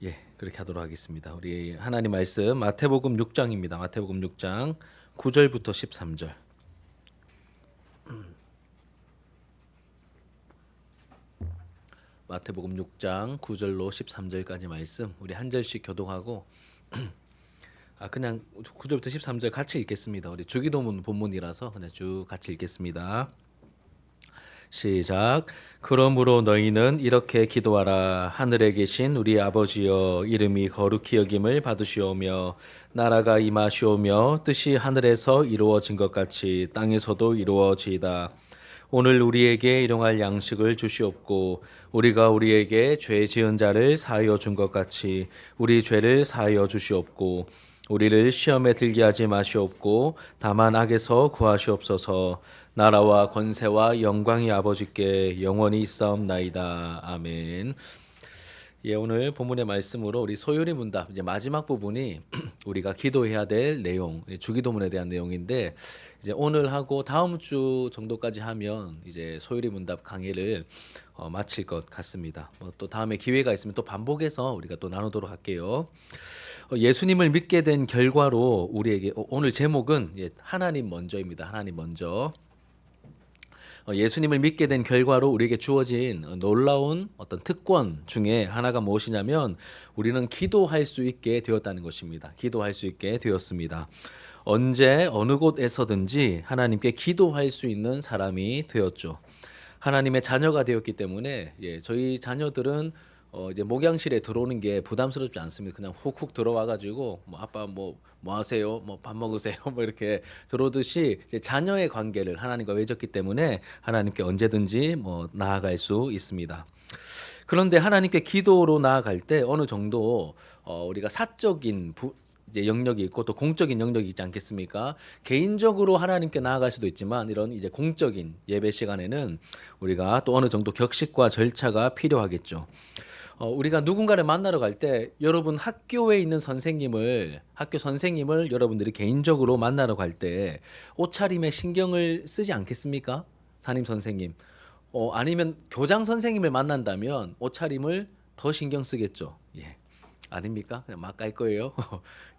예, 그렇게 하도록 하겠습니다. 우리 하나님 말씀 마태복음 6장입니다. 마태복음 6장 9절부터 13절. 마태복음 6장 9절로 13절까지 말씀 우리 한 절씩 교독하고 그냥 9절부터 13절 같이 읽겠습니다. 우리 주기도문 본문이라서 그냥 쭉 같이 읽겠습니다. 시작. 그러므로 너희는 이렇게 기도하라. 하늘에 계신 우리 아버지여, 이름이 거룩히 여김을 받으시오며 나라가 임하시오며 뜻이 하늘에서 이루어진 것 같이 땅에서도 이루어지이다. 오늘 우리에게 일용할 양식을 주시옵고 우리가 우리에게 죄 지은 자를 사하여 준 것 같이 우리 죄를 사하여 주시옵고 우리를 시험에 들게 하지 마시옵고 다만 악에서 구하시옵소서. 나라와 권세와 영광이 아버지께 영원히 있사옵나이다. 아멘. 예, 오늘 본문의 말씀으로 우리 소요리 문답 이제 마지막 부분이 우리가 기도해야 될 내용, 주기도문에 대한 내용인데 이제 오늘 하고 다음 주 정도까지 하면 이제 소요리 문답 강의를 마칠 것 같습니다. 또 다음에 기회가 있으면 또 반복해서 우리가 또 나누도록 할게요. 예수님을 믿게 된 결과로 우리에게 오늘 제목은 하나님 먼저입니다. 하나님 먼저. 예수님을 믿게 된 결과로 우리에게 주어진 놀라운 어떤 특권 중에 하나가 무엇이냐면 우리는 기도할 수 있게 되었다는 것입니다. 기도할 수 있게 되었습니다. 언제 어느 곳에서든지 하나님께 기도할 수 있는 사람이 되었죠. 하나님의 자녀가 되었기 때문에 저희 자녀들은 이제 목양실에 들어오는 게 부담스럽지 않습니다. 그냥 훅훅 들어와가지고 뭐 아빠 뭐 하세요? 뭐 밥 먹으세요? 뭐 이렇게 들어오듯이 이제 자녀의 관계를 하나님과 맺었기 때문에 하나님께 언제든지 뭐 나아갈 수 있습니다. 그런데 하나님께 기도로 나아갈 때 어느 정도 우리가 사적인 이제 영역이 있고 또 공적인 영역이 있지 않겠습니까? 개인적으로 하나님께 나아갈 수도 있지만 이런 이제 공적인 예배 시간에는 우리가 또 어느 정도 격식과 절차가 필요하겠죠. 우리가 누군가를 만나러 갈 때 여러분 학교 선생님을 여러분들이 개인적으로 만나러 갈 때 옷차림에 신경을 쓰지 않겠습니까? 담임 선생님. 아니면 교장 선생님을 만난다면 옷차림을 더 신경 쓰겠죠. 예. 아닙니까? 그냥 막 갈 거예요.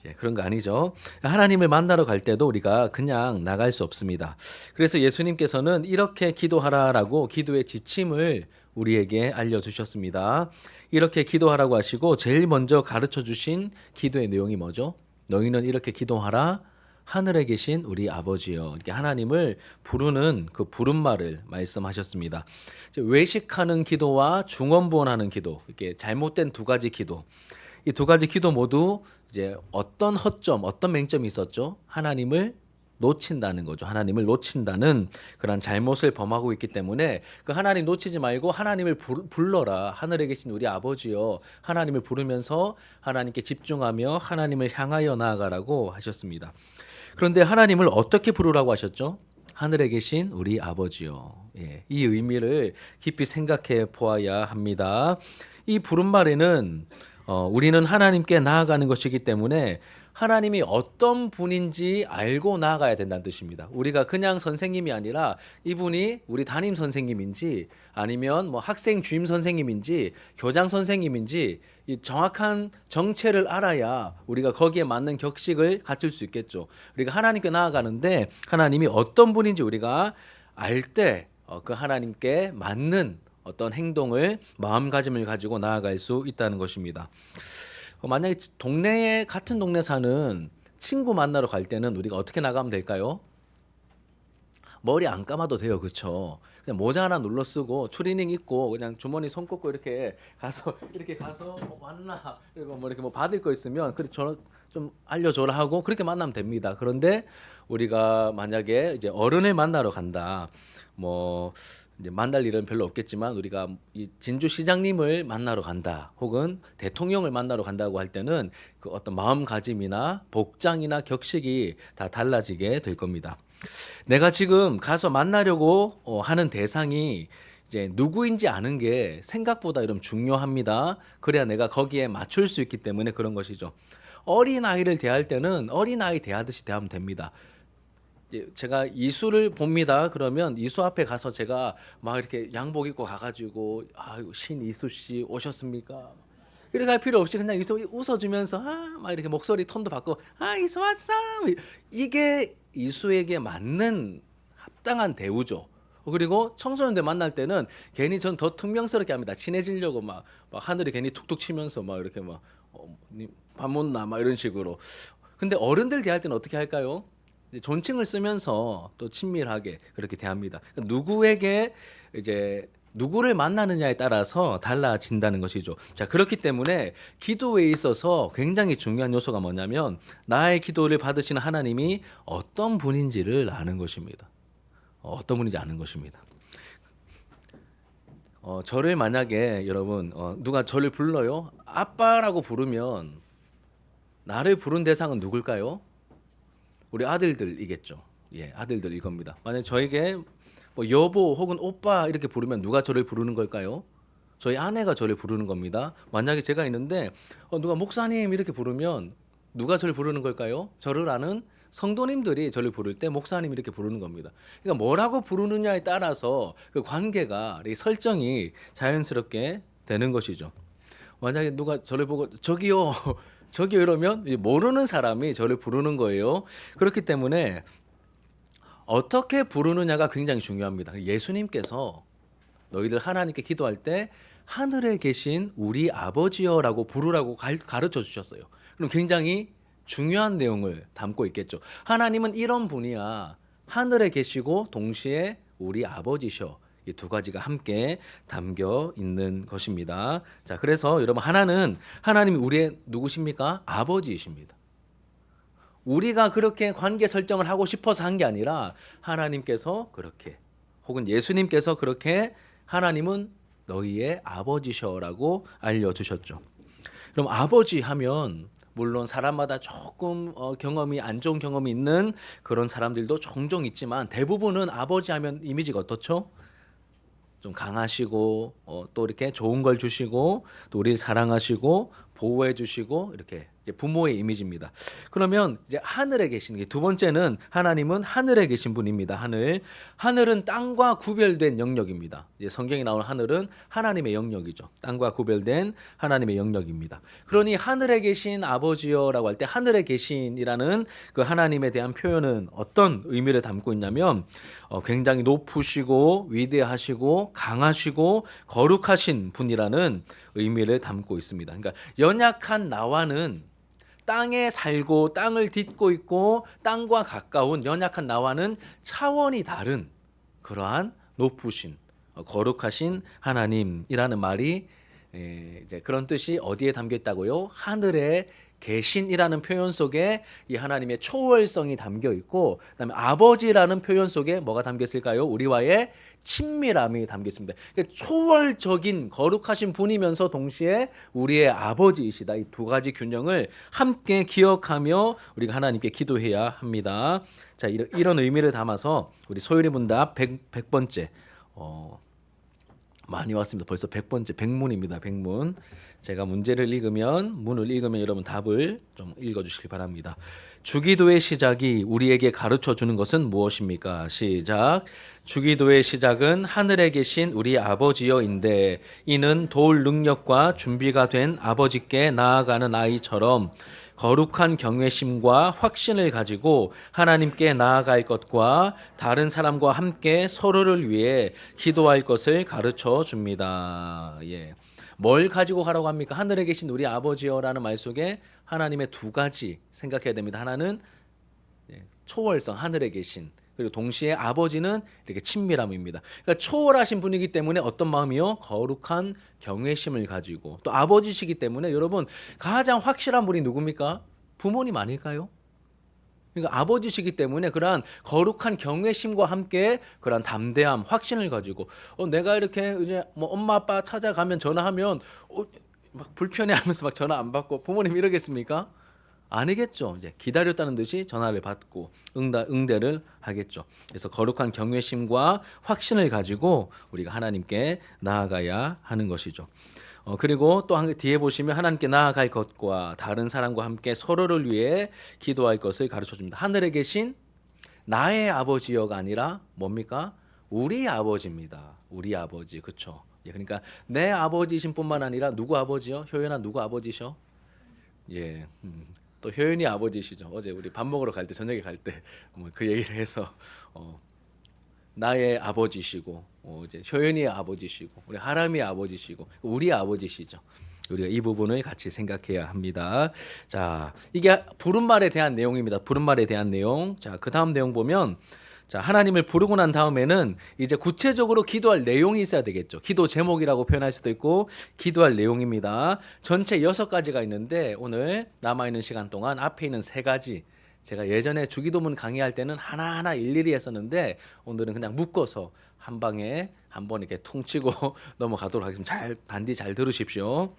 예, 그런 거 아니죠. 하나님을 만나러 갈 때도 우리가 그냥 나갈 수 없습니다. 그래서 예수님께서는 이렇게 기도하라라고 기도의 지침을 우리에게 알려주셨습니다. 이렇게 기도하라고 하시고 제일 먼저 가르쳐 주신 기도의 내용이 뭐죠? 너희는 이렇게 기도하라. 하늘에 계신 우리 아버지여. 이렇게 하나님을 부르는 그 부름말을 말씀하셨습니다. 외식하는 기도와 중언부언하는 기도, 이렇게 잘못된 두 가지 기도. 이 두 가지 기도 모두 이제 어떤 허점, 어떤 맹점이 있었죠? 하나님을 놓친다는 거죠. 하나님을 놓친다는 그런 잘못을 범하고 있기 때문에 그 하나님 놓치지 말고 하나님을 불러라. 하늘에 계신 우리 아버지여. 하나님을 부르면서 하나님께 집중하며 하나님을 향하여 나아가라고 하셨습니다. 그런데 하나님을 어떻게 부르라고 하셨죠? 하늘에 계신 우리 아버지요. 예, 이 의미를 깊이 생각해 보아야 합니다. 이 부름말에는 우리는 하나님께 나아가는 것이기 때문에 하나님이 어떤 분인지 알고 나아가야 된다는 뜻입니다. 우리가 그냥 선생님이 아니라 이분이 우리 담임 선생님인지 아니면 뭐 학생 주임 선생님인지 교장 선생님인지 이 정확한 정체를 알아야 우리가 거기에 맞는 격식을 갖출 수 있겠죠. 우리가 하나님께 나아가는데 하나님이 어떤 분인지 우리가 알 때 그 하나님께 맞는 어떤 행동을 마음가짐을 가지고 나아갈 수 있다는 것입니다. 만약에 같은 동네 사는 친구 만나러 갈 때는 우리가 어떻게 나가면 될까요? 머리 안 감아도 돼요, 그렇죠? 그냥 모자 하나 눌러 쓰고 추리닝 입고 그냥 주머니 손 꽂고 이렇게 가서 왔나 이거 뭐 이렇게 뭐 받을 거 있으면 그래 좀 알려줘라 하고 그렇게 만나면 됩니다. 그런데 우리가 만약에 이제 어른을 만나러 간다, 뭐 이제 만날 일은 별로 없겠지만 우리가 이 진주시장님을 만나러 간다 혹은 대통령을 만나러 간다고 할 때는 그 어떤 마음가짐이나 복장이나 격식이 다 달라지게 될 겁니다. 내가 지금 가서 만나려고 하는 대상이 이제 누구인지 아는 게 생각보다 이런 중요합니다. 그래야 내가 거기에 맞출 수 있기 때문에 그런 것이죠. 어린아이를 대할 때는 어린아이 대하듯이 대하면 됩니다. 제가 이수를 봅니다. 그러면 이수 앞에 가서 제가 막 이렇게 양복 입고 가가지고 신이수 씨 오셨습니까? 이렇게 할 필요 없이 그냥 여기서 웃어주면서 막 이렇게 목소리 톤도 바꾸고 이수 왔어. 이게 이수에게 맞는 합당한 대우죠. 그리고 청소년들 만날 때는 괜히 전 더 퉁명스럽게 합니다. 친해지려고 막 하늘이 괜히 툭툭 치면서 막 이렇게 밥 못나 막 이런 식으로. 근데 어른들 대할 때는 어떻게 할까요? 이제 존칭을 쓰면서 또 친밀하게 그렇게 대합니다. 그러니까 누구에게 이제 누구를 만나느냐에 따라서 달라진다는 것이죠. 자, 그렇기 때문에 기도에 있어서 굉장히 중요한 요소가 뭐냐면 나의 기도를 받으시는 하나님이 어떤 분인지를 아는 것입니다. 어떤 분인지 아는 것입니다. 저를 만약에 여러분 누가 저를 불러요? 아빠라고 부르면 나를 부른 대상은 누굴까요? 우리 아들들이겠죠. 예, 아들들 이겁니다. 만약 저에게 뭐 여보 혹은 오빠 이렇게 부르면 누가 저를 부르는 걸까요? 저희 아내가 저를 부르는 겁니다. 만약에 제가 있는데 누가 목사님 이렇게 부르면 누가 저를 부르는 걸까요? 저를 아는 성도님들이 저를 부를 때 목사님 이렇게 부르는 겁니다. 그러니까 뭐라고 부르느냐에 따라서 그 관계가 이렇게 설정이 자연스럽게 되는 것이죠. 만약에 누가 저를 보고 저기요, 저기요 이러면 모르는 사람이 저를 부르는 거예요. 그렇기 때문에 어떻게 부르느냐가 굉장히 중요합니다. 예수님께서 너희들 하나님께 기도할 때 하늘에 계신 우리 아버지여라고 부르라고 가르쳐 주셨어요. 그럼 굉장히 중요한 내용을 담고 있겠죠. 하나님은 이런 분이야. 하늘에 계시고 동시에 우리 아버지셔. 이 두 가지가 함께 담겨 있는 것입니다. 자, 그래서 여러분 하나님이 우리의 누구십니까? 아버지이십니다. 우리가 그렇게 관계 설정을 하고 싶어서 한 게 아니라 하나님께서 그렇게 혹은 예수님께서 그렇게 하나님은 너희의 아버지셔라고 알려주셨죠. 그럼 아버지 하면 물론 사람마다 조금 경험이 안 좋은 경험이 있는 그런 사람들도 종종 있지만 대부분은 아버지 하면 이미지가 어떻죠? 좀 강하시고 또 이렇게 좋은 걸 주시고 또 우리를 사랑하시고 보호해 주시고 이렇게 이제 부모의 이미지입니다. 그러면 이제 하늘에 계신 게 두 번째는 하나님은 하늘에 계신 분입니다. 하늘은 땅과 구별된 영역입니다. 이제 성경에 나오는 하늘은 하나님의 영역이죠. 땅과 구별된 하나님의 영역입니다. 그러니 하늘에 계신 아버지여라고 할 때 하늘에 계신이라는 그 하나님에 대한 표현은 어떤 의미를 담고 있냐면 굉장히 높으시고 위대하시고 강하시고 거룩하신 분이라는 의미를 담고 있습니다. 그러니까 연약한 나와는 땅에 살고 땅을 딛고 있고 땅과 가까운 연약한 나와는 차원이 다른 그러한 높으신 거룩하신 하나님이라는 말이 이제 그런 뜻이 어디에 담겨 있다고요? 하늘에 계신이라는 표현 속에 이 하나님의 초월성이 담겨 있고 그다음에 아버지라는 표현 속에 뭐가 담겨 있을까요? 우리와의 친밀함이 담겨 있습니다. 그러니까 초월적인 거룩하신 분이면서 동시에 우리의 아버지이시다. 이 두 가지 균형을 함께 기억하며 우리가 하나님께 기도해야 합니다. 자, 이런 의미를 담아서 우리 소율이 문답 100번째 많이 왔습니다. 벌써 100번째 백문입니다. 백문. 제가 문을 읽으면 여러분 답을 좀 읽어주시기 바랍니다. 주기도의 시작이 우리에게 가르쳐 주는 것은 무엇입니까? 시작. 주기도의 시작은 하늘에 계신 우리 아버지여인데 이는 도울 능력과 준비가 된 아버지께 나아가는 아이처럼 거룩한 경외심과 확신을 가지고 하나님께 나아갈 것과 다른 사람과 함께 서로를 위해 기도할 것을 가르쳐 줍니다. 예. 뭘 가지고 가라고 합니까? 하늘에 계신 우리 아버지여라는 말 속에 하나님의 두 가지 생각해야 됩니다. 하나는 초월성, 하늘에 계신, 그리고 동시에 아버지는 이렇게 친밀함입니다. 그러니까 초월하신 분이기 때문에 어떤 마음이요? 거룩한 경외심을 가지고 또 아버지시기 때문에 여러분 가장 확실한 분이 누굽니까? 부모님 아닐까요? 그러니까 아버지시기 때문에 그러한 거룩한 경외심과 함께 그러한 담대함, 확신을 가지고 내가 이렇게 이제 뭐 엄마 아빠 찾아가면 전화하면 막 불편해하면서 막 전화 안 받고 부모님 이러겠습니까? 아니겠죠. 이제 기다렸다는 듯이 전화를 받고 응대를 하겠죠. 그래서 거룩한 경외심과 확신을 가지고 우리가 하나님께 나아가야 하는 것이죠. 그리고 또 뒤에 보시면 하나님께 나아갈 것과 다른 사람과 함께 서로를 위해 기도할 것을 가르쳐 줍니다. 하늘에 계신 나의 아버지여가 아니라 뭡니까? 우리 아버지입니다. 우리 아버지. 그렇죠? 예, 그러니까 내 아버지신 뿐만 아니라 누구 아버지요? 효연아 누구 아버지셔? 예, 또 효연이 아버지시죠. 어제 우리 밥 먹으러 갈 때 저녁에 갈 때 뭐 그 얘기를 해서 나의 아버지시고 이제 효연이의 아버지시고 우리 하람이의 아버지시고 우리 아버지시죠. 우리가 이 부분을 같이 생각해야 합니다. 자, 이게 부른말에 대한 내용입니다. 부른말에 대한 내용. 자, 그 다음 내용 보면 자, 하나님을 부르고 난 다음에는 이제 구체적으로 기도할 내용이 있어야 되겠죠. 기도 제목이라고 표현할 수도 있고 기도할 내용입니다. 전체 6가지가 있는데 오늘 남아있는 시간 동안 앞에 있는 3가지 제가 예전에 주기도문 강의할 때는 하나하나 일일이 했었는데 오늘은 그냥 묶어서 한 방에 한번 이렇게 퉁치고 넘어가도록 하겠습니다. 단디 잘 들으십시오.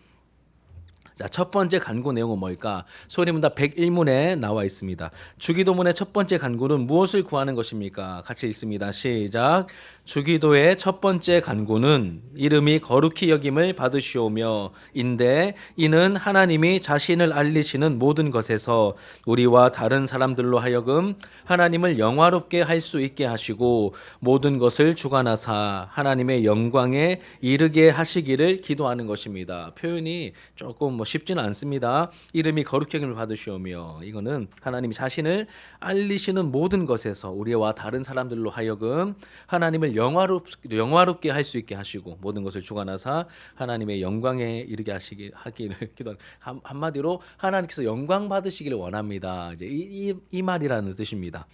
자, 첫 번째 간구 내용은 뭘까? 소리문답 101문에 나와 있습니다. 주기도문의 첫 번째 간구는 무엇을 구하는 것입니까? 같이 읽습니다. 시작. 주기도의 첫 번째 간구는 이름이 거룩히 여김을 받으시오며 인데 이는 하나님이 자신을 알리시는 모든 것에서 우리와 다른 사람들로 하여금 하나님을 영화롭게 할 수 있게 하시고 모든 것을 주관하사 하나님의 영광에 이르게 하시기를 기도하는 것입니다. 표현이 조금 쉽지는 않습니다. 이름이 거룩히 여김을 받으시오며 이거는 하나님이 자신을 알리시는 모든 것에서 우리와 다른 사람들로 하여금 하나님을 영화롭게 할 수 있게 하시고 모든 것을 주관하사 하나님의 영광에 이르게 하기를 기도하는 한마디로 하나님께서 영광 받으시기를 원합니다. 이제 이 말이라는 뜻입니다.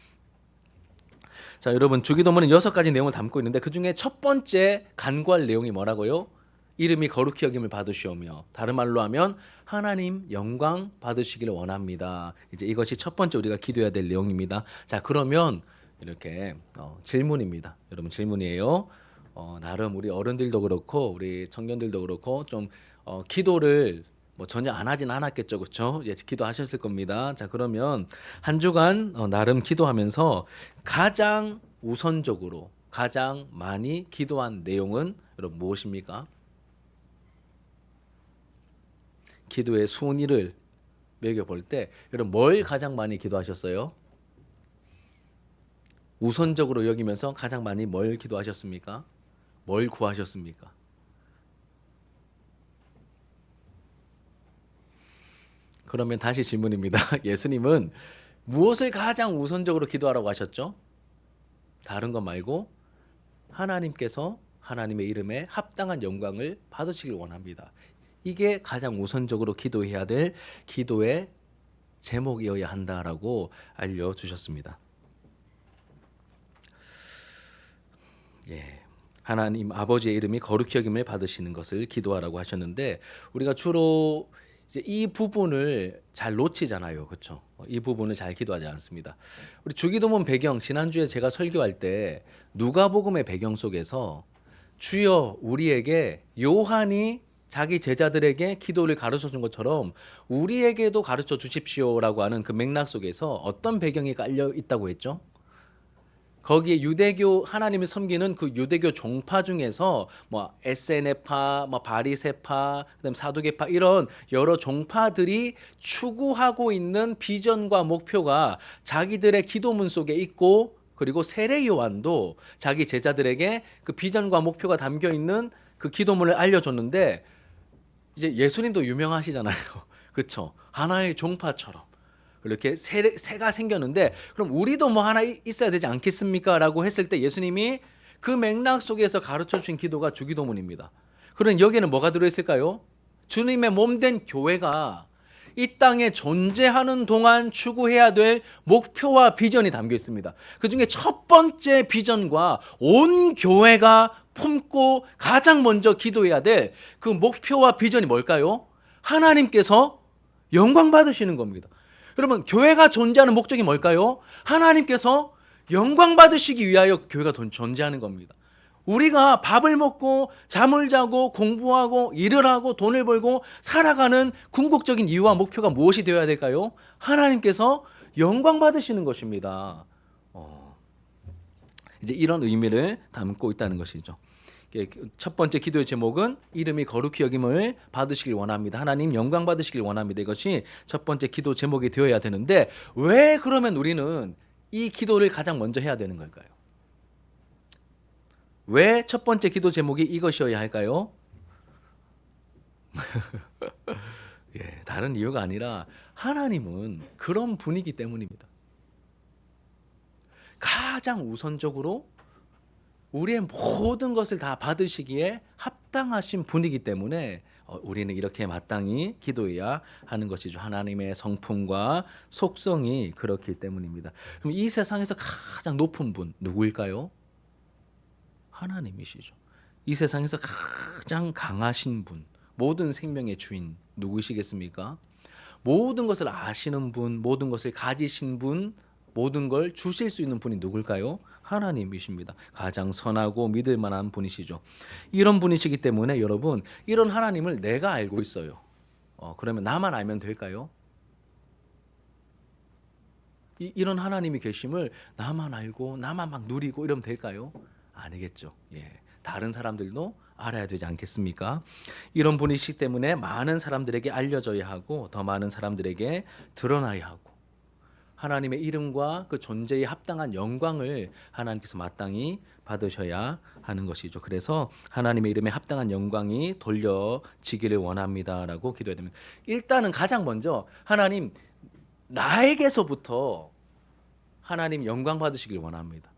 자, 여러분 주기도문은 6가지 내용을 담고 있는데 그 중에 첫 번째 간구할 내용이 뭐라고요? 이름이 거룩히 여김을 받으시오며 다른 말로 하면 하나님 영광 받으시기를 원합니다. 이제 이것이 첫 번째 우리가 기도해야 될 내용입니다. 자, 그러면 이렇게 질문입니다. 여러분 질문이에요. 나름 우리 어른들도 그렇고 우리 청년들도 그렇고 좀 기도를 뭐 전혀 안 하진 않았겠죠, 그렇죠? 예, 기도하셨을 겁니다. 자, 그러면 한 주간 나름 기도하면서 가장 우선적으로 가장 많이 기도한 내용은 여러분 무엇입니까? 기도의 순위를 매겨볼 때 여러분 뭘 가장 많이 기도하셨어요? 우선적으로 여기면서 가장 많이 뭘 기도하셨습니까? 뭘 구하셨습니까? 그러면 다시 질문입니다. 예수님은 무엇을 가장 우선적으로 기도하라고 하셨죠? 다른 것 말고 하나님께서 하나님의 이름에 합당한 영광을 받으시길 원합니다. 이게 가장 우선적으로 기도해야 될 기도의 제목이어야 한다라고 알려주셨습니다. 예, 하나님 아버지의 이름이 거룩히 여김을 받으시는 것을 기도하라고 하셨는데 우리가 주로 이제 이 부분을 잘 놓치잖아요, 그렇죠? 이 부분을 잘 기도하지 않습니다. 우리 주기도문 배경 지난주에 제가 설교할 때 누가복음의 배경 속에서 주여 우리에게 요한이 자기 제자들에게 기도를 가르쳐 준 것처럼 우리에게도 가르쳐 주십시오라고 하는 그 맥락 속에서 어떤 배경이 깔려 있다고 했죠? 거기에 유대교 하나님을 섬기는 그 유대교 종파 중에서 뭐 에세네파, 뭐 바리새파, 그다음 사두개파 이런 여러 종파들이 추구하고 있는 비전과 목표가 자기들의 기도문 속에 있고 그리고 세례 요한도 자기 제자들에게 그 비전과 목표가 담겨 있는 그 기도문을 알려줬는데 이제 예수님도 유명하시잖아요. 그렇죠? 하나의 종파처럼. 이렇게 새가 생겼는데 그럼 우리도 뭐 하나 있어야 되지 않겠습니까? 라고 했을 때 예수님이 그 맥락 속에서 가르쳐 주신 기도가 주기도문입니다. 그럼 여기에는 뭐가 들어있을까요? 주님의 몸된 교회가 이 땅에 존재하는 동안 추구해야 될 목표와 비전이 담겨 있습니다. 그중에 첫 번째 비전과 온 교회가 품고 가장 먼저 기도해야 될 그 목표와 비전이 뭘까요? 하나님께서 영광 받으시는 겁니다. 여러분 교회가 존재하는 목적이 뭘까요? 하나님께서 영광 받으시기 위하여 교회가 존재하는 겁니다. 우리가 밥을 먹고 잠을 자고 공부하고 일을 하고 돈을 벌고 살아가는 궁극적인 이유와 목표가 무엇이 되어야 될까요? 하나님께서 영광 받으시는 것입니다. 이제 이런 의미를 담고 있다는 것이죠. 첫 번째 기도의 제목은 이름이 거룩히 여김을 받으시길 원합니다. 하나님 영광 받으시길 원합니다. 이것이 첫 번째 기도 제목이 되어야 되는데 왜 그러면 우리는 이 기도를 가장 먼저 해야 되는 걸까요? 왜 첫 번째 기도 제목이 이것이어야 할까요? 예, 다른 이유가 아니라 하나님은 그런 분이기 때문입니다. 가장 우선적으로 우리의 모든 것을 다 받으시기에 합당하신 분이기 때문에 우리는 이렇게 마땅히 기도해야 하는 것이죠. 하나님의 성품과 속성이 그렇기 때문입니다. 그럼 이 세상에서 가장 높은 분 누구일까요? 하나님이시죠. 이 세상에서 가장 강하신 분, 모든 생명의 주인 누구시겠습니까? 모든 것을 아시는 분, 모든 것을 가지신 분, 모든 걸 주실 수 있는 분이 누굴까요? 하나님이십니다. 가장 선하고 믿을 만한 분이시죠. 이런 분이시기 때문에 여러분, 이런 하나님을 내가 알고 있어요. 그러면 나만 알면 될까요? 이런 하나님이 계심을 나만 알고 나만 막 누리고 이러면 될까요? 아니겠죠. 예. 다른 사람들도 알아야 되지 않겠습니까? 이런 분이시기 때문에 많은 사람들에게 알려져야 하고 더 많은 사람들에게 드러나야 하고 하나님의 이름과 그 존재에 합당한 영광을 하나님께서 마땅히 받으셔야 하는 것이죠. 그래서 하나님의 이름에 합당한 영광이 돌려지기를 원합니다라고 기도해야 됩니다. 일단은 가장 먼저 하나님 나에게서부터 하나님 영광 받으시길 원합니다.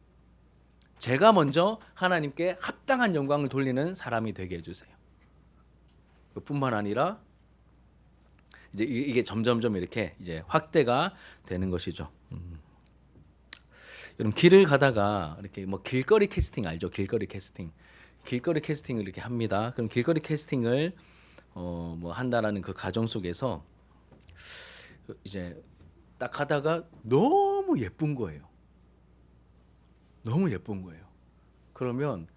제가 먼저 하나님께 합당한 영광을 돌리는 사람이 되게 해주세요. 그뿐만 아니라 이제 이게 점점점 이렇게 이제 확대가 되는 것이죠. 여러분 길을 가다가 이렇게 뭐 길거리 캐스팅 알죠? 길거리 캐스팅을 이렇게 합니다. 그럼 길거리 캐스팅을 뭐 한다라는 그 과정 속에서 이제 딱 하다가 너무 예쁜 거예요. 그러면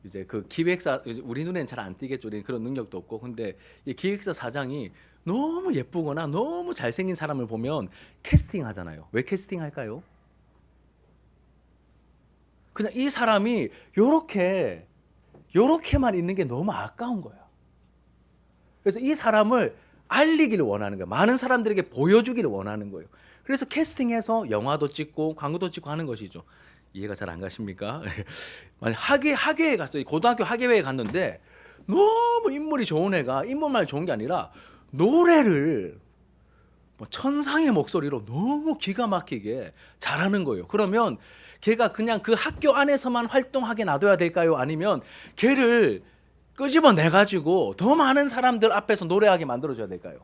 이제 그 기획사 우리 눈에는 잘 안 띄겠죠. 우리는 그런 능력도 없고. 근데 이 기획사 사장이 너무 예쁘거나 너무 잘생긴 사람을 보면 캐스팅 하잖아요. 왜 캐스팅 할까요? 그냥 이 사람이 요렇게만 있는 게 너무 아까운 거야. 그래서 이 사람을 알리기를 원하는 거예요. 많은 사람들에게 보여주기를 원하는 거예요. 그래서 캐스팅해서 영화도 찍고 광고도 찍고 하는 것이죠. 이해가 잘 안 가십니까? 학예에 갔어요. 고등학교 학예회에 갔는데 너무 인물이 좋은 애가 인물만 좋은 게 아니라 노래를 뭐 천상의 목소리로 너무 기가 막히게 잘하는 거예요. 그러면 걔가 그냥 그 학교 안에서만 활동하게 놔둬야 될까요? 아니면 걔를 끄집어내 가지고 더 많은 사람들 앞에서 노래하게 만들어줘야 될까요?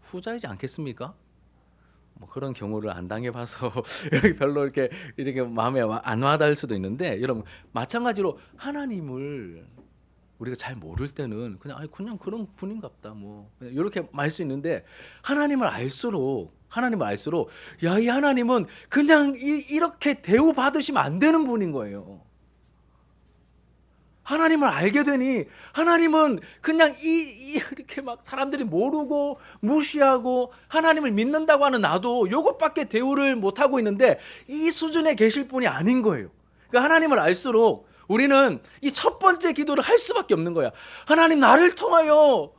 후자이지 않겠습니까? 뭐 그런 경우를 안 당해봐서 별로 이렇게 마음에 안 와닿을 수도 있는데 여러분 마찬가지로 하나님을 우리가 잘 모를 때는 그냥 그런 분인갑다 뭐 이렇게 말 수 있는데 하나님을 알수록 야, 이 하나님은 그냥 이렇게 대우받으시면 안 되는 분인 거예요. 하나님을 알게 되니 하나님은 그냥 이렇게 막 사람들이 모르고 무시하고 하나님을 믿는다고 하는 나도 이것밖에 대우를 못하고 있는데 이 수준에 계실 분이 아닌 거예요. 그러니까 하나님을 알수록 우리는 이 첫 번째 기도를 할 수밖에 없는 거야. 하나님 나를 통하여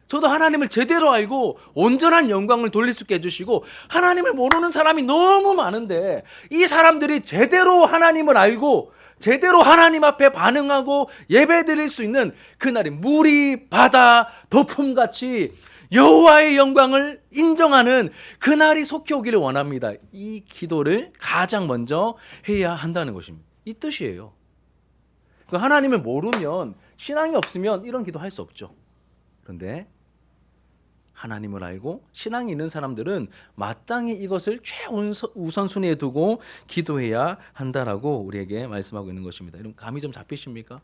저도 하나님을 제대로 알고 온전한 영광을 돌릴 수 있게 해주시고 하나님을 모르는 사람이 너무 많은데 이 사람들이 제대로 하나님을 알고 제대로 하나님 앞에 반응하고 예배드릴 수 있는 그날이 물이 바다 덮음같이 여호와의 영광을 인정하는 그날이 속히 오기를 원합니다. 이 기도를 가장 먼저 해야 한다는 것입니다. 이 뜻이에요. 하나님을 모르면 신앙이 없으면 이런 기도 할 수 없죠. 그런데 하나님을 알고 신앙이 있는 사람들은 마땅히 이것을 최우선순위에 두고 기도해야 한다라고 우리에게 말씀하고 있는 것입니다. 여러분 감이 좀 잡히십니까?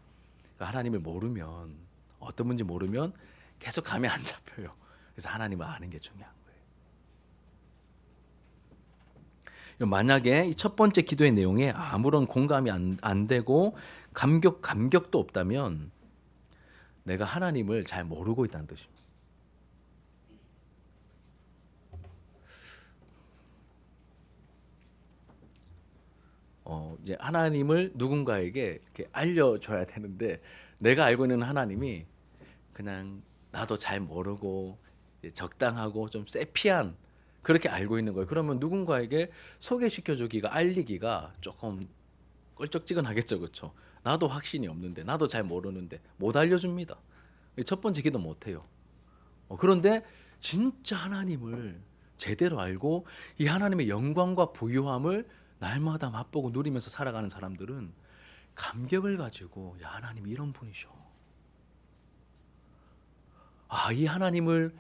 하나님을 모르면 어떤 분인지 모르면 계속 감이 안 잡혀요. 그래서 하나님을 아는 게 중요한 거예요. 만약에 이 첫 번째 기도의 내용에 아무런 공감이 안 되고 감격도 없다면 내가 하나님을 잘 모르고 있다는 뜻입니다. 이제 하나님을 누군가에게 이렇게 알려줘야 되는데 내가 알고 있는 하나님이 그냥 나도 잘 모르고 적당하고 좀 세피한 그렇게 알고 있는 거예요. 그러면 누군가에게 소개시켜주기가 알리기가 조금 껄쩍지근하겠죠, 그렇죠? 나도 확신이 없는데, 나도 잘 모르는데 못 알려줍니다. 첫 번째 기도 못해요. 그런데 진짜 하나님을 제대로 알고 이 하나님의 영광과 부유함을 날마다 맛보고 누리면서 살아가는 사람들은 감격을 가지고, 야, 하나님 이런 분이셔. 이 하나님을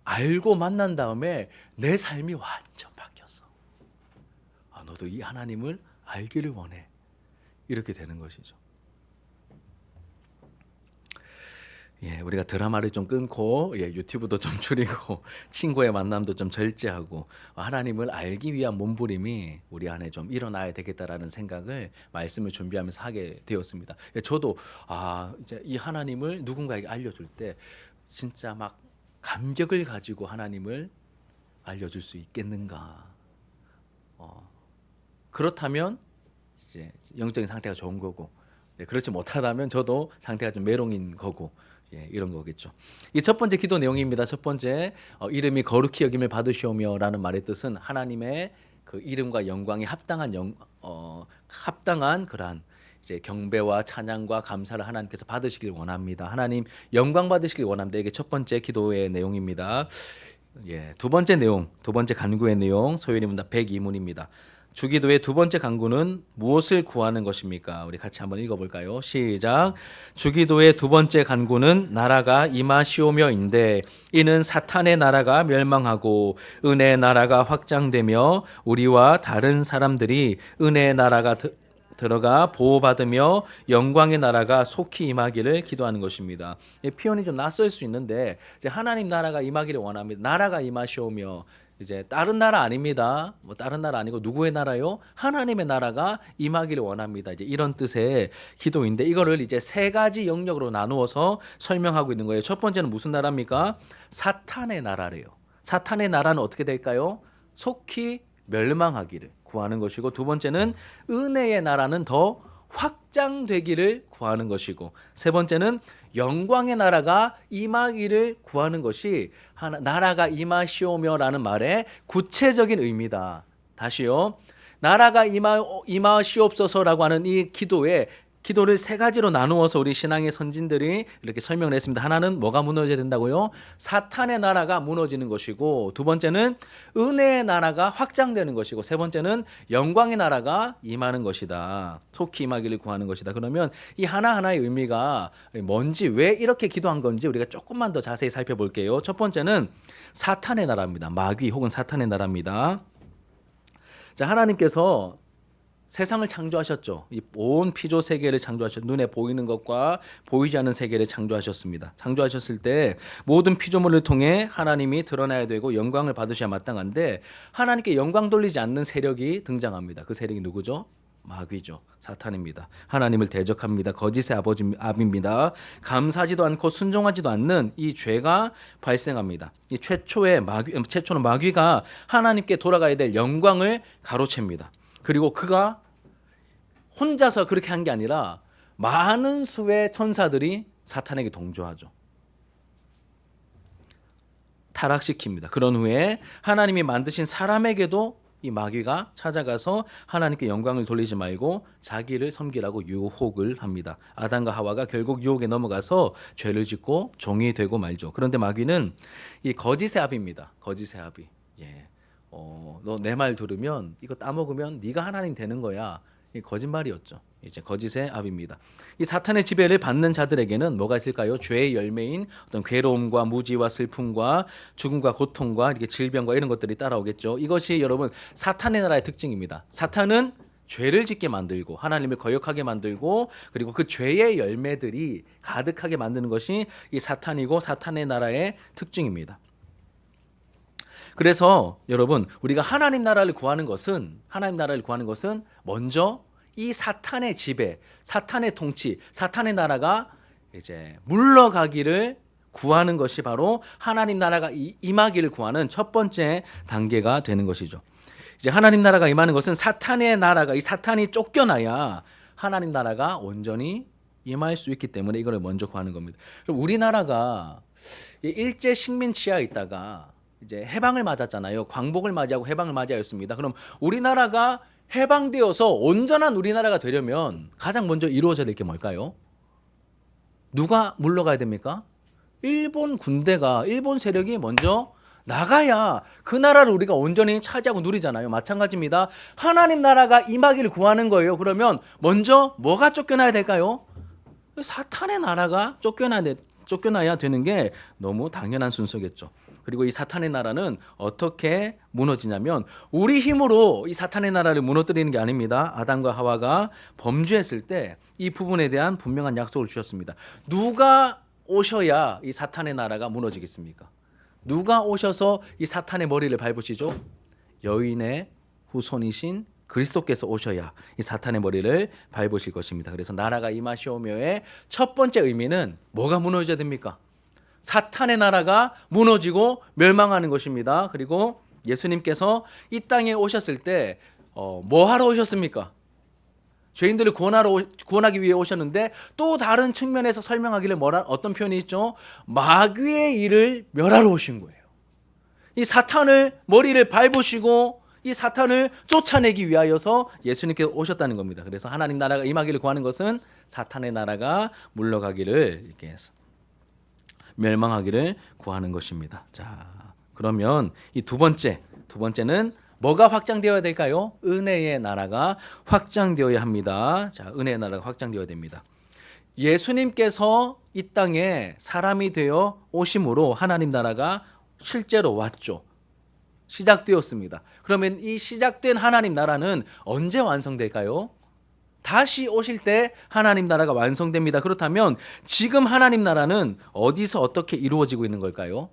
알고 만난 다음에 내 삶이 완전 바뀌었어. 너도 이 하나님을 알기를 원해. 이렇게 되는 것이죠. 우리가 드라마를 좀 끊고 유튜브도 좀 줄이고 친구의 만남도 좀 절제하고 하나님을 알기 위한 몸부림이 우리 안에 좀 일어나야 되겠다라는 생각을 말씀을 준비하면서 하게 되었습니다. 저도 이제 이 하나님을 누군가에게 알려줄 때 진짜 막 감격을 가지고 하나님을 알려줄 수 있겠는가. 그렇다면 이제 영적인 상태가 좋은 거고, 그렇지 못하다면 저도 상태가 좀 메롱인 거고, 이런 거겠죠. 이 첫 번째 기도 내용입니다. 첫 번째, 이름이 거룩히 여김을 받으시오며라는 말의 뜻은 하나님의 그 이름과 영광이 합당한 그러한 이제 경배와 찬양과 감사를 하나님께서 받으시길 원합니다. 하나님 영광 받으시길 원합니다. 이게 첫 번째 기도의 내용입니다. 두 번째 내용, 두 번째 간구의 내용, 소연이 문답 102문입니다. 주기도의 두 번째 간구는 무엇을 구하는 것입니까? 우리 같이 한번 읽어볼까요? 시작. 주기도의 두 번째 간구는 나라가 임하시오며인데 이는 사탄의 나라가 멸망하고 은혜의 나라가 확장되며 우리와 다른 사람들이 은혜의 나라가 들어가 보호받으며 영광의 나라가 속히 임하기를 기도하는 것입니다. 표현이 좀 낯설 수 있는데 이제 하나님 나라가 임하기를 원합니다. 나라가 임하시오며, 이제 다른 나라 아닙니다. 다른 나라 아니고 누구의 나라요? 하나님의 나라가 임하기를 원합니다. 이제 이런 뜻의 기도인데 이거를 이제 세 가지 영역으로 나누어서 설명하고 있는 거예요. 첫 번째는 무슨 나라입니까? 사탄의 나라래요. 사탄의 나라는 어떻게 될까요? 속히 멸망하기를 구하는 것이고, 두 번째는 은혜의 나라는 더 확장되기를 구하는 것이고, 세 번째는 영광의 나라가 임하기를 구하는 것이 나라가 임하시오며라는 말의 구체적인 의미다. 다시요. 나라가 임하시옵소서라고 하는 이 기도를 세 가지로 나누어서 우리 신앙의 선진들이 이렇게 설명을 했습니다. 하나는 뭐가 무너져야 된다고요? 사탄의 나라가 무너지는 것이고, 두 번째는 은혜의 나라가 확장되는 것이고, 세 번째는 영광의 나라가 임하는 것이다. 속히 임하기를 구하는 것이다. 그러면 이 하나하나의 의미가 뭔지, 왜 이렇게 기도한 건지 우리가 조금만 더 자세히 살펴볼게요. 첫 번째는 사탄의 나라입니다. 마귀 혹은 사탄의 나라입니다. 자, 하나님께서 세상을 창조하셨죠. 이 온 피조 세계를 창조하셨죠. 눈에 보이는 것과 보이지 않는 세계를 창조하셨습니다. 창조하셨을 때 모든 피조물을 통해 하나님이 드러나야 되고 영광을 받으셔야 마땅한데, 하나님께 영광 돌리지 않는 세력이 등장합니다. 그 세력이 누구죠? 마귀죠. 사탄입니다. 하나님을 대적합니다. 거짓의 아비입니다. 감사하지도 않고 순종하지도 않는 이 죄가 발생합니다. 이 최초는 마귀가 하나님께 돌아가야 될 영광을 가로챕니다. 그리고 그가 혼자서 그렇게 한 게 아니라 많은 수의 천사들이 사탄에게 동조하죠. 타락시킵니다. 그런 후에 하나님이 만드신 사람에게도 이 마귀가 찾아가서 하나님께 영광을 돌리지 말고 자기를 섬기라고 유혹을 합니다. 아담과 하와가 결국 유혹에 넘어가서 죄를 짓고 종이 되고 말죠. 그런데 마귀는 이 거짓의 아비입니다. 거짓의 아비. 너 내 말 들으면 이거 따먹으면 네가 하나님 되는 거야. 이 거짓말이었죠. 이제 거짓의 아비입니다. 이 사탄의 지배를 받는 자들에게는 뭐가 있을까요? 죄의 열매인 어떤 괴로움과 무지와 슬픔과 죽음과 고통과 이렇게 질병과 이런 것들이 따라오겠죠. 이것이 여러분 사탄의 나라의 특징입니다. 사탄은 죄를 짓게 만들고 하나님을 거역하게 만들고, 그리고 그 죄의 열매들이 가득하게 만드는 것이 이 사탄이고 사탄의 나라의 특징입니다. 그래서 여러분, 우리가 하나님 나라를 구하는 것은 먼저 이 사탄의 지배, 사탄의 통치, 사탄의 나라가 이제 물러가기를 구하는 것이 바로 하나님 나라가 임하기를 구하는 첫 번째 단계가 되는 것이죠. 이제 하나님 나라가 임하는 것은 사탄의 나라가, 이 사탄이 쫓겨나야 하나님 나라가 온전히 임할 수 있기 때문에 이걸 먼저 구하는 겁니다. 그럼 우리나라가 일제 식민 치하에 있다가 이제 해방을 맞았잖아요. 광복을 맞이하고 해방을 맞이하였습니다. 그럼 우리나라가 해방되어서 온전한 우리나라가 되려면 가장 먼저 이루어져야 될 게 뭘까요? 누가 물러가야 됩니까? 일본 군대가, 일본 세력이 먼저 나가야 그 나라를 우리가 온전히 차지하고 누리잖아요. 마찬가지입니다. 하나님 나라가 임하기를 구하는 거예요. 그러면 먼저 뭐가 쫓겨나야 될까요? 사탄의 나라가 쫓겨나야 되는 게 너무 당연한 순서겠죠. 그리고 이 사탄의 나라는 어떻게 무너지냐면 우리 힘으로 이 사탄의 나라를 무너뜨리는 게 아닙니다. 아담과 하와가 범죄했을 때 이 부분에 대한 분명한 약속을 주셨습니다. 누가 오셔야 이 사탄의 나라가 무너지겠습니까? 누가 오셔서 이 사탄의 머리를 밟으시죠? 여인의 후손이신 그리스도께서 오셔야 이 사탄의 머리를 밟으실 것입니다. 그래서 나라가 임하시오며의 첫 번째 의미는 뭐가 무너져야 됩니까? 사탄의 나라가 무너지고 멸망하는 것입니다. 그리고 예수님께서 이 땅에 오셨을 때 뭐 하러 오셨습니까? 죄인들을 구원하기 위해 오셨는데 또 다른 측면에서 설명하기를 어떤 표현이 있죠? 마귀의 일을 멸하러 오신 거예요. 이 사탄을 머리를 밟으시고 이 사탄을 쫓아내기 위하여서 예수님께서 오셨다는 겁니다. 그래서 하나님 나라가 임하기를 구하는 것은 사탄의 나라가 물러가기를 이렇게 해서 멸망하기를 구하는 것입니다. 자, 그러면 이 두 번째는 뭐가 확장되어야 될까요? 은혜의 나라가 확장되어야 합니다. 자, 은혜의 나라가 확장되어야 됩니다. 예수님께서 이 땅에 사람이 되어 오심으로 하나님 나라가 실제로 왔죠. 시작되었습니다. 그러면 이 시작된 하나님 나라는 언제 완성될까요? 다시 오실 때 하나님 나라가 완성됩니다. 그렇다면 지금 하나님 나라는 어디서 어떻게 이루어지고 있는 걸까요?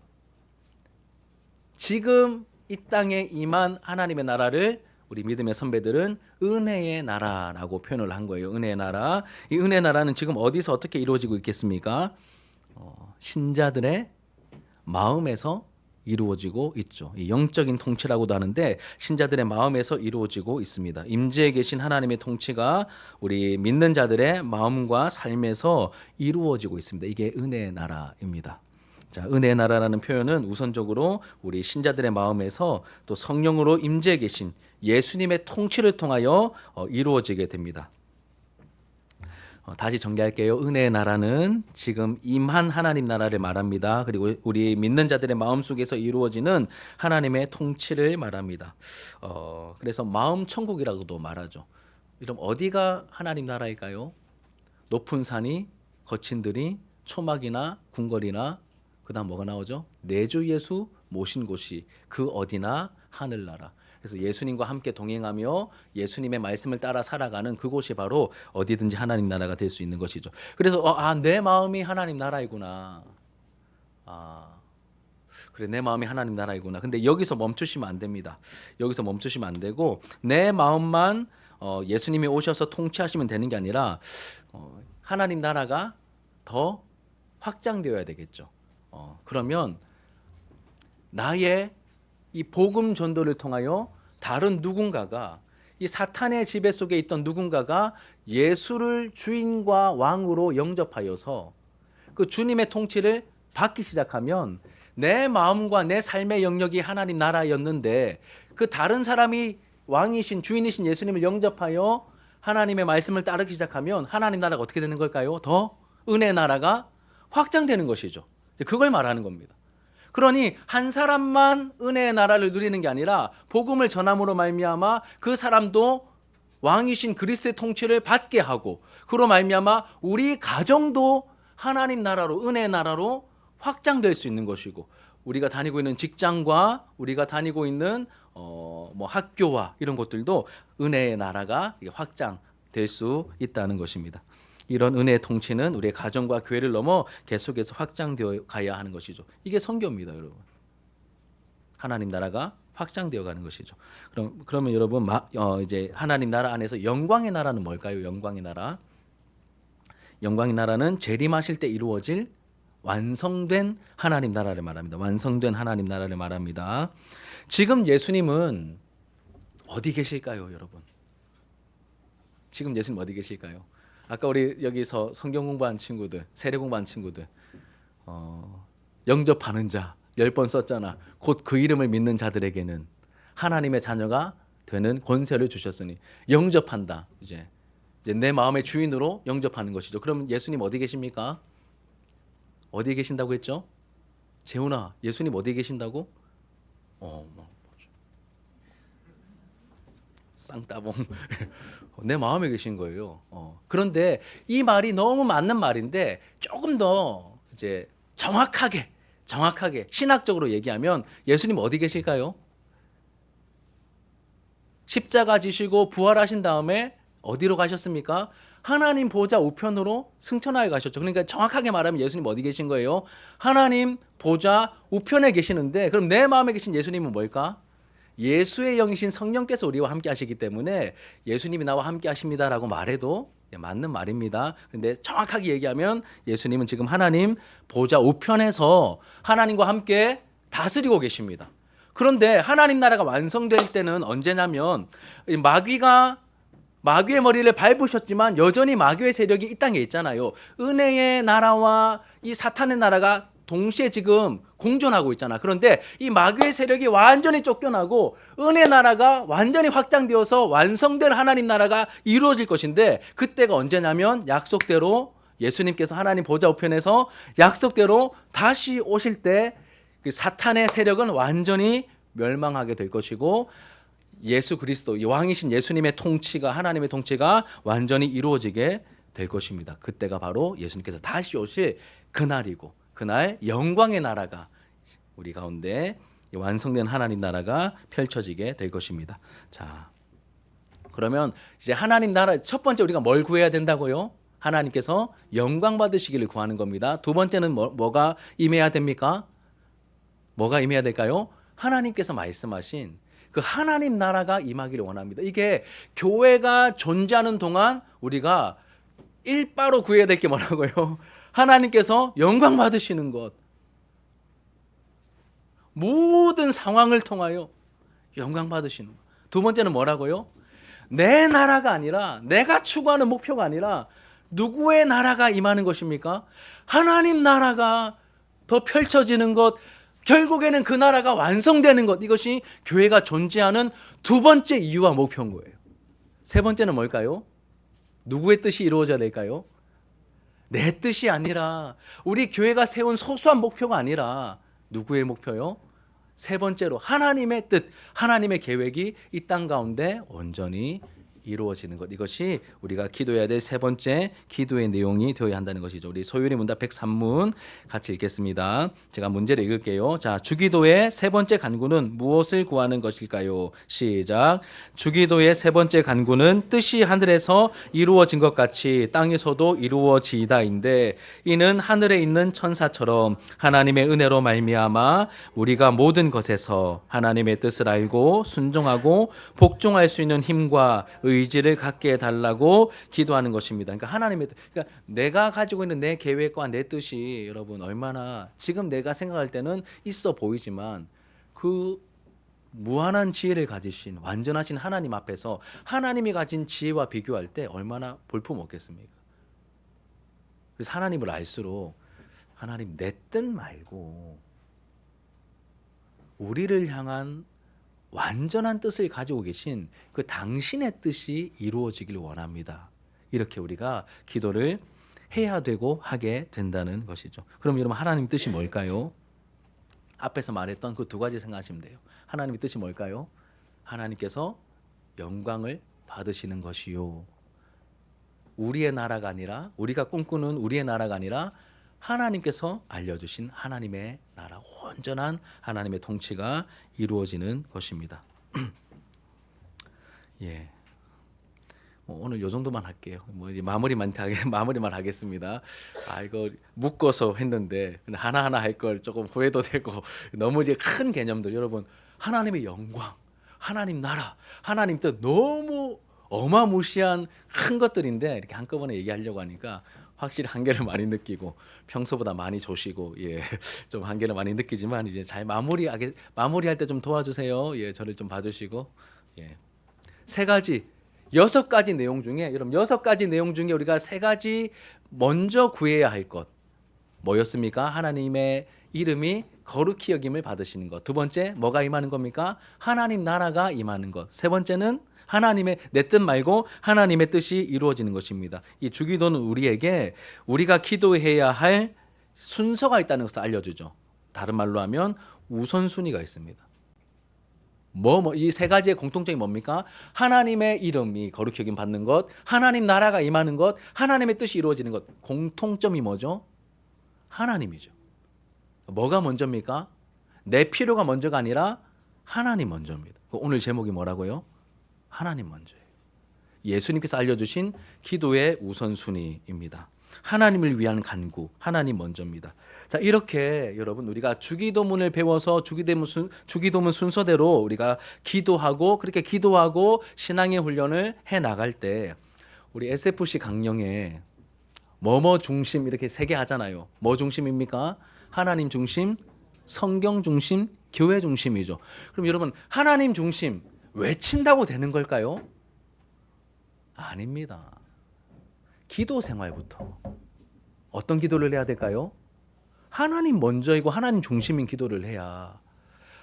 지금 이 땅에 임한 하나님의 나라를 우리 믿음의 선배들은 은혜의 나라라고 표현을 한 거예요. 은혜의 나라. 이 은혜의 나라는 지금 어디서 어떻게 이루어지고 있겠습니까? 신자들의 마음에서 이루어지고 있죠. 영적인 통치라고도 하는데 신자들의 마음에서 이루어지고 있습니다. 임재에 계신 하나님의 통치가 우리 믿는 자들의 마음과 삶에서 이루어지고 있습니다. 이게 은혜의 나라입니다. 자, 은혜의 나라라는 표현은 우선적으로 우리 신자들의 마음에서 또 성령으로 임재해 계신 예수님의 통치를 통하여 이루어지게 됩니다. 다시 정리할게요. 은혜의 나라는 지금 임한 하나님 나라를 말합니다. 그리고 우리 믿는 자들의 마음속에서 이루어지는 하나님의 통치를 말합니다. 그래서 마음 천국이라고도 말하죠. 그럼 어디가 하나님 나라일까요? 높은 산이 거친 들이 초막이나 궁궐이나 그다음 뭐가 나오죠? 내 주 예수 모신 곳이 그 어디나 하늘나라. 그래서 예수님과 함께 동행하며 예수님의 말씀을 따라 살아가는 그곳이 바로 어디든지 하나님 나라가 될 수 있는 것이죠. 그래서 내 마음이 하나님 나라이구나. 그래, 내 마음이 하나님 나라이구나. 근데 여기서 멈추시면 안 됩니다. 여기서 멈추시면 안 되고 내 마음만 예수님이 오셔서 통치하시면 되는 게 아니라 하나님 나라가 더 확장되어야 되겠죠. 그러면 나의 이 복음 전도를 통하여 다른 누군가가 이 사탄의 지배 속에 있던 누군가가 예수를 주인과 왕으로 영접하여서 그 주님의 통치를 받기 시작하면 내 마음과 내 삶의 영역이 하나님 나라였는데 그 다른 사람이 왕이신 주인이신 예수님을 영접하여 하나님의 말씀을 따르기 시작하면 하나님 나라가 어떻게 되는 걸까요? 더 은혜 나라가 확장되는 것이죠. 그걸 말하는 겁니다. 그러니 한 사람만 은혜의 나라를 누리는 게 아니라 복음을 전함으로 말미암아 그 사람도 왕이신 그리스도의 통치를 받게 하고 그로 말미암아 우리 가정도 하나님 나라로 은혜의 나라로 확장될 수 있는 것이고 우리가 다니고 있는 직장과 우리가 다니고 있는 학교와 이런 것들도 은혜의 나라가 확장될 수 있다는 것입니다. 이런 은혜의 통치는 우리의 가정과 교회를 넘어 계속해서 확장되어 가야 하는 것이죠. 이게 선교입니다, 여러분. 하나님 나라가 확장되어 가는 것이죠. 그러면 여러분 이제 하나님 나라 안에서 영광의 나라는 뭘까요? 영광의 나라. 영광의 나라는 재림하실 때 이루어질 완성된 하나님 나라를 말합니다. 완성된 하나님 나라를 말합니다. 지금 예수님은 어디 계실까요, 여러분? 지금 예수님 어디 계실까요? 아까 우리 여기서 성경 공부한 친구들, 세례 공부한 친구들, 영접하는 자 10번 썼잖아. 곧 그 이름을 믿는 자들에게는 하나님의 자녀가 되는 권세를 주셨으니 영접한다. 이제 내 마음의 주인으로 영접하는 것이죠. 그럼 예수님 어디 계십니까? 어디 계신다고 했죠? 재훈아, 예수님 어디 계신다고? 쌍따봉. 내 마음에 계신 거예요. 그런데 이 말이 너무 맞는 말인데 조금 더 이제 정확하게 신학적으로 얘기하면 예수님 어디 계실까요? 십자가 지시고 부활하신 다음에 어디로 가셨습니까? 하나님 보좌 우편으로 승천하여 가셨죠. 그러니까 정확하게 말하면 예수님 어디 계신 거예요? 하나님 보좌 우편에 계시는데 그럼 내 마음에 계신 예수님은 뭘까? 예수의 영이신 성령께서 우리와 함께 하시기 때문에 예수님이 나와 함께 하십니다라고 말해도 맞는 말입니다. 그런데 정확하게 얘기하면 예수님은 지금 하나님 보좌 우편에서 하나님과 함께 다스리고 계십니다. 그런데 하나님 나라가 완성될 때는 언제냐면 마귀의 머리를 밟으셨지만 여전히 마귀의 세력이 이 땅에 있잖아요. 은혜의 나라와 이 사탄의 나라가 동시에 지금 공존하고 있잖아. 그런데 이 마귀의 세력이 완전히 쫓겨나고 은혜 나라가 완전히 확장되어서 완성된 하나님 나라가 이루어질 것인데 그때가 언제냐면 약속대로 예수님께서 하나님 보좌 우편에서 약속대로 다시 오실 때 그 사탄의 세력은 완전히 멸망하게 될 것이고 예수 그리스도 왕이신 예수님의 통치가 하나님의 통치가 완전히 이루어지게 될 것입니다. 그때가 바로 예수님께서 다시 오실 그날이고 그날 영광의 나라가 우리 가운데 완성된 하나님 나라가 펼쳐지게 될 것입니다. 자, 그러면 이제 하나님 나라 첫 번째 우리가 뭘 구해야 된다고요? 하나님께서 영광 받으시기를 구하는 겁니다. 두 번째는 뭐가 임해야 됩니까? 뭐가 임해야 될까요? 하나님께서 말씀하신 그 하나님 나라가 임하기를 원합니다. 이게 교회가 존재하는 동안 우리가 일바로 구해야 될 게 뭐라고요? 하나님께서 영광 받으시는 것. 모든 상황을 통하여 영광 받으시는 것. 두 번째는 뭐라고요? 내 나라가 아니라 내가 추구하는 목표가 아니라 누구의 나라가 임하는 것입니까? 하나님 나라가 더 펼쳐지는 것. 결국에는 그 나라가 완성되는 것. 이것이 교회가 존재하는 두 번째 이유와 목표인 거예요. 세 번째는 뭘까요? 누구의 뜻이 이루어져야 될까요? 내 뜻이 아니라 우리 교회가 세운 소소한 목표가 아니라 누구의 목표요? 세 번째로 하나님의 뜻, 하나님의 계획이 이 땅 가운데 온전히 이루어지는 것. 이것이 우리가 기도해야 될 세 번째 기도의 내용이 되어야 한다는 것이죠. 우리 소율이 문답 103문 같이 읽겠습니다. 제가 문제를 읽을게요. 자, 주기도의 세 번째 간구는 무엇을 구하는 것일까요? 시작. 주기도의 세 번째 간구는 뜻이 하늘에서 이루어진 것 같이 땅에서도 이루어지이다인데 이는 하늘에 있는 천사처럼 하나님의 은혜로 말미암아 우리가 모든 것에서 하나님의 뜻을 알고 순종하고 복종할 수 있는 힘과 의지를 갖게 해달라고 기도하는 것입니다. 그러니까 하나님의 뜻, 그러니까 내가 가지고 있는 내 계획과 내 뜻이 여러분 얼마나 지금 내가 생각할 때는 있어 보이지만 그 무한한 지혜를 가지신 완전하신 하나님 앞에서 하나님이 가진 지혜와 비교할 때 얼마나 볼품 없겠습니까? 그래서 하나님을 알수록 하나님 내 뜻 말고 우리를 향한 완전한 뜻을 가지고 계신 그 당신의 뜻이 이루어지길 원합니다. 이렇게 우리가 기도를 해야 되고 하게 된다는 것이죠. 그럼 여러분 하나님 뜻이 뭘까요? 앞에서 말했던 그 두 가지 생각하시면 돼요. 하나님의 뜻이 뭘까요? 하나님께서 영광을 받으시는 것이요. 우리의 나라가 아니라 우리가 꿈꾸는 우리의 나라가 아니라 하나님께서 알려주신 하나님의 나라, 온전한 하나님의 통치가 이루어지는 것입니다. 예, 오늘 요 정도만 할게요. 이제 마무리만 하겠습니다. 이거 묶어서 했는데 하나하나 할 걸 조금 후회도 되고 너무 이제 큰 개념들 여러분 하나님의 영광, 하나님 나라, 하나님 뜻 너무 어마무시한 큰 것들인데 이렇게 한꺼번에 얘기하려고 하니까 확실히 한계를 많이 느끼고 평소보다 많이 조시고 좀 한계를 많이 느끼지만 이제 잘 마무리할 때 좀 도와주세요. 저를 좀 봐주시고 여섯 가지 내용 중에 여러분 6가지 내용 중에 우리가 3가지 먼저 구해야 할 것 뭐였습니까? 하나님의 이름이 거룩히 여김을 받으시는 것. 두 번째, 뭐가 임하는 겁니까? 하나님 나라가 임하는 것. 세 번째는 하나님의 내 뜻 말고 하나님의 뜻이 이루어지는 것입니다. 이 주기도는 우리에게 우리가 기도해야 할 순서가 있다는 것을 알려주죠. 다른 말로 하면 우선순위가 있습니다. 이 세 가지의 공통점이 뭡니까? 하나님의 이름이 거룩히 여김 받는 것, 하나님 나라가 임하는 것, 하나님의 뜻이 이루어지는 것. 공통점이 뭐죠? 하나님이죠. 뭐가 먼저입니까? 내 필요가 먼저가 아니라 하나님 먼저입니다. 오늘 제목이 뭐라고요? 하나님 먼저예요. 예수님께서 알려주신 기도의 우선순위입니다. 하나님을 위한 간구, 하나님 먼저입니다. 자, 이렇게 여러분 우리가 주기도문을 배워서 주기도문 순서대로 우리가 기도하고 그렇게 기도하고 신앙의 훈련을 해 나갈 때 우리 SFC 강령에 뭐뭐 중심 이렇게 세 개 하잖아요. 뭐 중심입니까? 하나님 중심, 성경 중심, 교회 중심이죠. 그럼 여러분 하나님 중심 외친다고 되는 걸까요? 아닙니다. 기도 생활부터 어떤 기도를 해야 될까요? 하나님 먼저이고 하나님 중심인 기도를 해야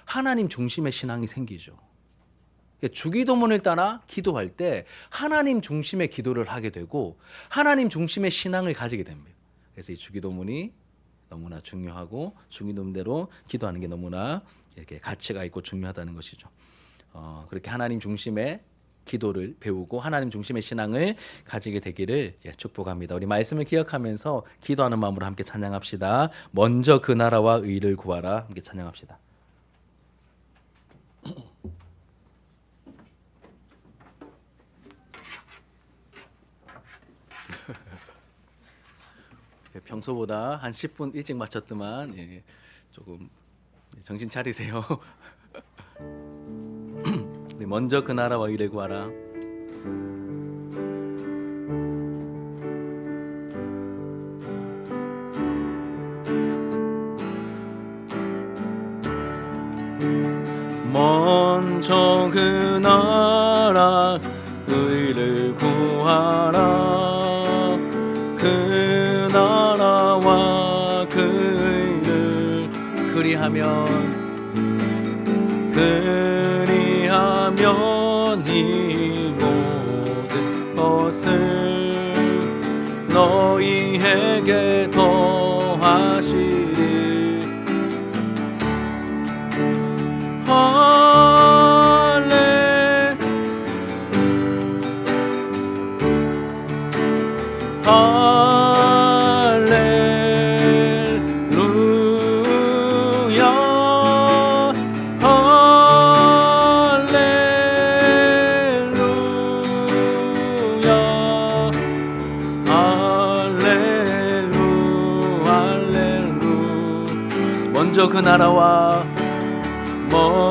하나님 중심의 신앙이 생기죠. 주기도문을 따라 기도할 때 하나님 중심의 기도를 하게 되고 하나님 중심의 신앙을 가지게 됩니다. 그래서 이 주기도문이 너무나 중요하고 주기도문대로 기도하는 게 너무나 이렇게 가치가 있고 중요하다는 것이죠. 그렇게 하나님 중심의 기도를 배우고 하나님 중심의 신앙을 가지게 되기를 축복합니다. 우리 말씀을 기억하면서 기도하는 마음으로 함께 찬양합시다. 먼저 그 나라와 의를 구하라. 함께 찬양합시다. 평소보다 한 10분 일찍 마쳤더만 조금 정신 차리세요. 우리 먼저 그 나라와 의를 구하라. 먼저 그 나라 의를 구하라. 그 나라와 그 의를 그리하면 이 모든 것을 너희에게 더하시리.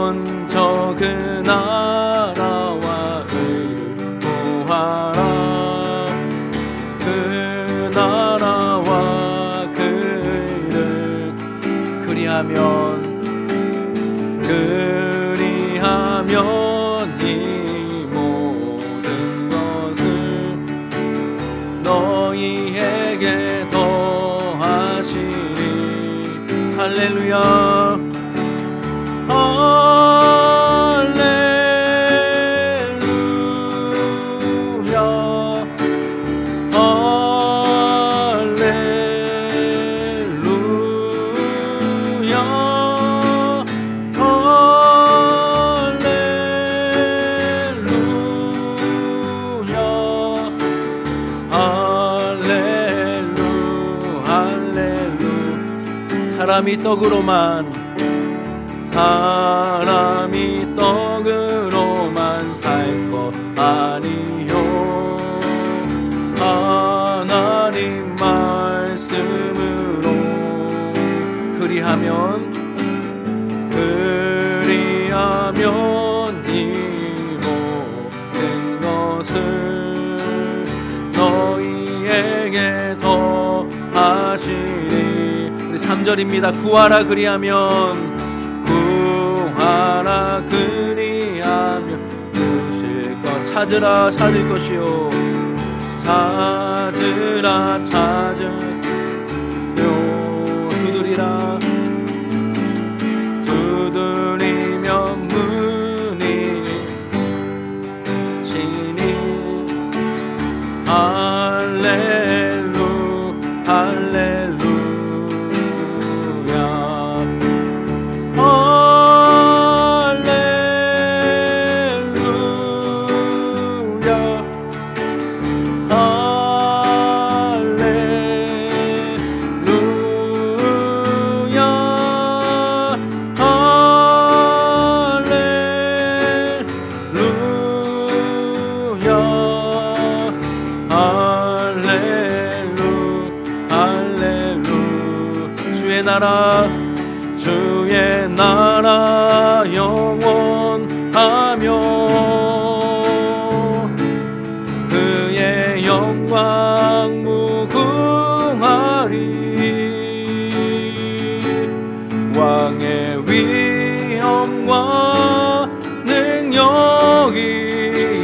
먼저 그 나라와 의를 구하라. 그 나라와 그 의를 그리하면 이 모든 것을 너희에게 더하시리. 할렐루야. 사람이 떡으로만 살 것 아니요. 하나님 말씀으로 그리하면 이 모든 것을 너희에게 더하시리. 3절입니다. 구하라 그리하면 주실 것. 찾으라 찾을 것이요. 찾으라 찾으려. 두드리라 나라 주의 나라 영원하며 그의 영광 무궁하리 왕의 위엄과 능력이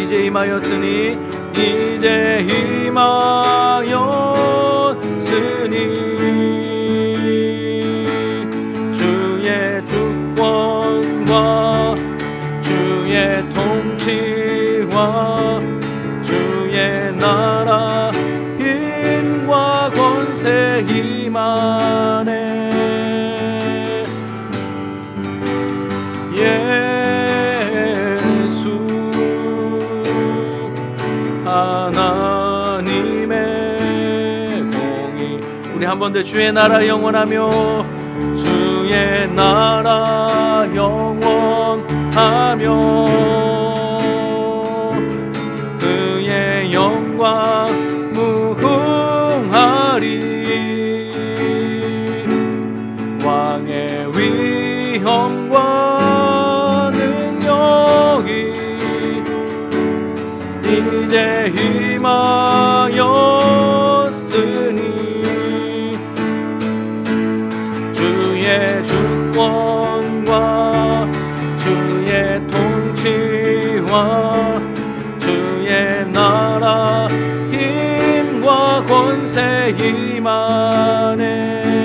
이제 임하였으니 이제 임하였으니 주의 주권과 주의 통치와 주의 나라 힘과 권세 임하네 예수 하나님의 공의 우리 한 번 더 주의 나라 영원하며 주의 나라 영원하며 그의 영광 무궁하리 왕의 위엄과 능력이 이제 임하였으니 주의 주권과 주의 통치와 주의 나라 힘과 권세 임하네